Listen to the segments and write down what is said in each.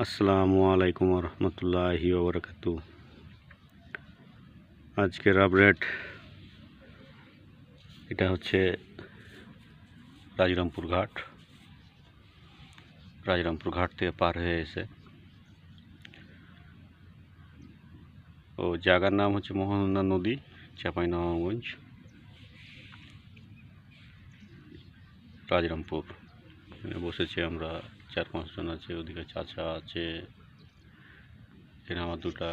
আসসালামু আলাইকুম রহমতুল্লাহি ওয়া বারাকাতুহু। আজকের আপডেট এটা হচ্ছে রাজরামপুর ঘাট থেকে পার হয়ে এসে ও জায়গার নাম হচ্ছে মহানন্দা নদী, চাঁপাইনবাবগঞ্জ, রাজরামপুর। এখানে বসেছি আমরা 4-5 জন আছে, ওদিকে চাচা আছে, এখানে আমার দুটা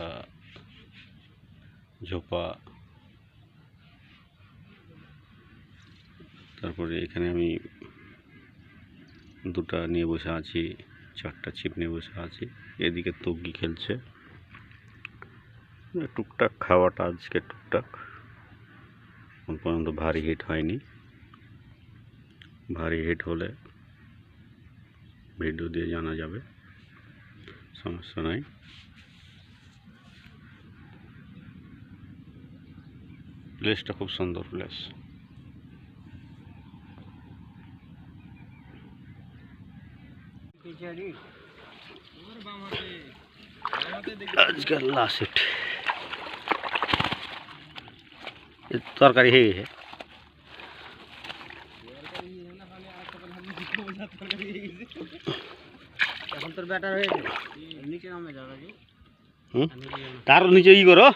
ঝোপা, তারপরে এখানে আমি দুটা নিয়ে বসে আছি, 4টা ছিপ নিয়ে বসে আছি। এদিকে তগি খেলছে। টুকটাক খাওয়াটা আজকে টুকটাক, এখন পর্যন্ত ভারী হিট হয়নি। ভারী হিট হলে ভিডিও দিয়ে জানা যাবে, সমস্যা নাই। প্লেসটা খুব সুন্দর প্লেস। আজকাল লাস্ট তরকারি হয়ে গেছে। এখন তোর ব্যাটার হয়ে গেছে, নিচে নামে যাবে। তার নিচে ই করো।